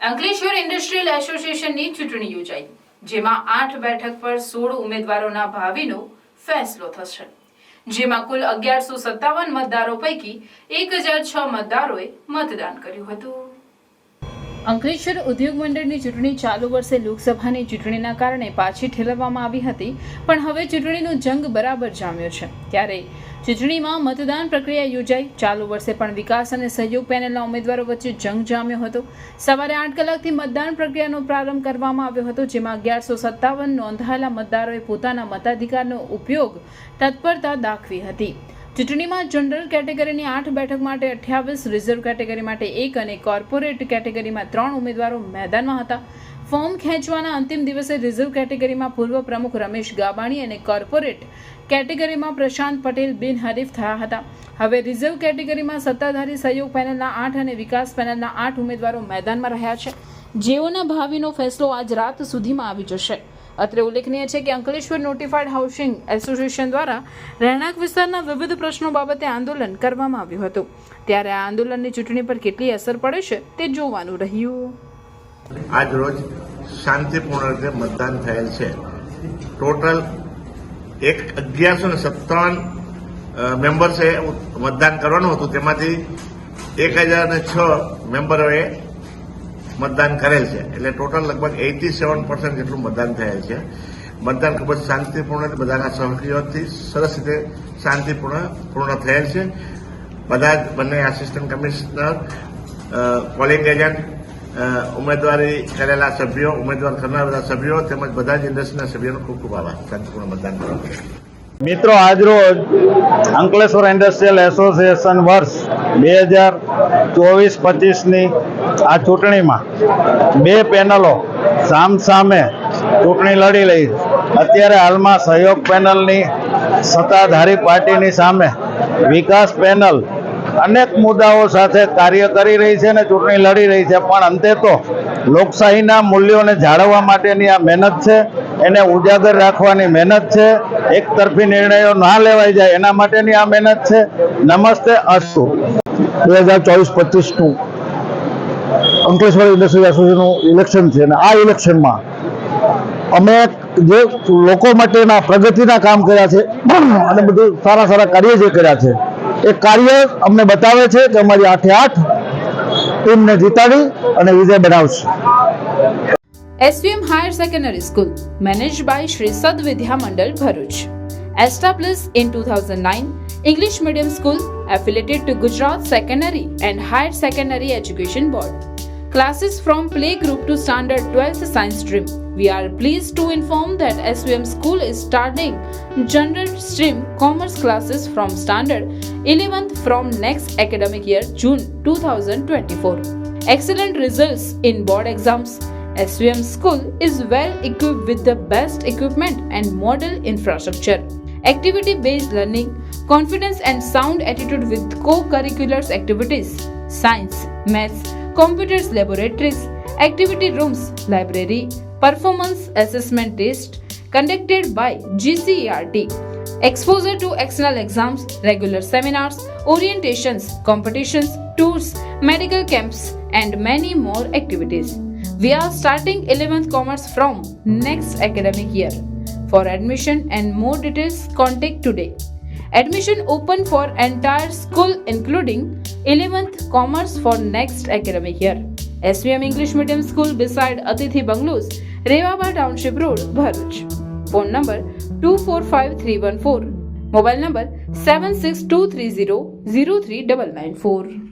Ankleshwar industrial એસોસિએશનની ચૂંટણી યોજાઈ, જેમાં 8 બેઠક પર 16 ઉમેદવારોના ભાવિનો ફેસલો થશે, જેમાં કુલ 1157 મતદારો પૈકી 1006 મતદારોએ મતદાન કર્યું હતું. અંકલેશ્વર ઉદ્યોગ મંડળની ચૂંટણી ચાલુ વર્ષે લોકસભાની ચૂંટણીના કારણે પાછી ઠેલવવામાં આવી હતી, પણ હવે ચૂંટણીનો જંગ બરાબર જામ્યો છે. ત્યારે ચૂંટણીમાં મતદાન પ્રક્રિયા યોજાઈ. ચાલુ વર્ષે પણ વિકાસ અને સહયોગ પેનલના ઉમેદવારો વચ્ચે જંગ જામ્યો હતો. સવારે 8 કલાકથી મતદાન પ્રક્રિયાનો પ્રારંભ કરવામાં આવ્યો હતો, જેમાં 1157 નોંધાયેલા મતદારોએ પોતાના મતાધિકારનો ઉપયોગ તત્પરતા દાખવી હતી. ચૂંટણીમાં જનરલ કેટેગરીની 8 બેઠક માટે 28, રિઝર્વ કેટેગરી માટે 1 અને કોર્પોરેટ કેટેગરીમાં 3 ઉમેદવારો મેદાનમાં હતા. ફોર્મ ખેંચવાના અંતિમ દિવસે રિઝર્વ કેટેગરીમાં પૂર્વ પ્રમુખ રમેશ ગાબાણી અને કોર્પોરેટ કેટેગરીમાં પ્રશાંત પટેલ બિનહરીફ થયા હતા. હવે રિઝર્વ કેટેગરીમાં સત્તાધારી સહયોગ પેનલના 8 અને વિકાસ પેનલના 8 ઉમેદવારો મેદાનમાં રહ્યા છે, જેઓના ભાવિનો ફેસલો આજ રાત સુધીમાં આવી જશે. અત્રે ઉલ્લેખનીય છે કે અંકલેશ્વર નોટિફાઈડ હાઉસિંગ એસોસિએશન દ્વારા રહેણાંક વિસ્તારના વિવિધ પ્રશ્નો બાબતે આંદોલન કરવામાં આવ્યું હતું. ત્યારે આ આંદોલનની ચૂંટણી પર કેટલી અસર પડે છે તે જોવાનું રહ્યું. આજ રોજ શાંતિપૂર્ણ રીતે મતદાન થયેલ છે. ટોટલ 1157 મેમ્બર્સે મતદાન કરવાનું હતું, તેમાંથી 1006 મેમ્બરોએ મતદાન કરેલ છે. એટલે ટોટલ લગભગ 87% જેટલું મતદાન થયેલ છે. મતદાન ખૂબ જ શાંતિપૂર્ણ, બધાના સહયોગથી સરસ રીતે શાંતિપૂર્ણ થયેલ છે. બધા જ બંને આસિસ્ટન્ટ કમિશનર, પોલિંગ એજન્ટ, ઉમેદવારી કરેલા સભ્યો, ઉમેદવાર કરનાર બધા સભ્યો તેમજ બધા જ ઇન્ડસ્ટ્રીના સભ્યોનો ખૂબ ખૂબ આભાર શાંતિપૂર્ણ મતદાન કરવા. મિત્રો, આજરોજ અંકલેશ્વર ઇન્ડસ્ટ્રીયલ એસોસિએશન વર્ષ 2024-25ની આ ચૂંટણીમાં 2 પેનલો સામસામે ચૂંટણી લડી રહી છે. અત્યારે હાલમાં સહયોગ પેનલની સત્તાધારી પાર્ટીની સામે વિકાસ પેનલ અનેક મુદ્દાઓ સાથે કાર્ય કરી રહી છે અને ચૂંટણી લડી રહી છે, પણ અંતે તો લોકશાહીના મૂલ્યોને જાળવવા માટેની આ મહેનત છે, એને ઉજાગર રાખવાની મહેનત છે. એક તરફી નિર્ણયો ના લેવાઈ જાય એના માટેની આ મહેનત છે. નમસ્તે અસ્તુ. 2024-25નું અંકલેશ્વર ઇન્ડસ્ટ્રીયલ એસોસિએશનનું ઇલેક્શન છે અને આ ઇલેક્શનમાં અમે જે લોકો માટેના પ્રગતિના કામ કર્યા છે અને બધું સારા કાર્ય જે કર્યા છે એ કાર્ય અમને બતાવે છે કે અમારી 8-8 ટીમને જીતાડી અને વિજય બનાવશે. SVM Higher Secondary School, managed by Shri Sad Vidya Mandal, Bharuch. Established in 2009, English medium school affiliated to Gujarat Secondary and Higher Secondary Education Board. Classes from playgroup to standard 12th science stream. We are pleased to inform that SVM school is starting general stream commerce classes from standard 11th from next academic year, June 2024. Excellent results in board exams. SVM school is well equipped with the best equipment and model infrastructure. Activity-based learning, confidence and sound attitude with co-curricular activities, science, maths, computers laboratories, activity rooms, library, performance assessment test conducted by GCERT, exposure to external exams, regular seminars, orientations, competitions, tours, medical camps and many more activities. We are starting 11th commerce from next academic year. For admission and more details, contact today. Admission open for entire school including 11th commerce for next academic year. SVM English Medium School beside Atithi Bungalows, Rewaba Township Road, Bharuch. Phone number 245314. Mobile number 76230 03994.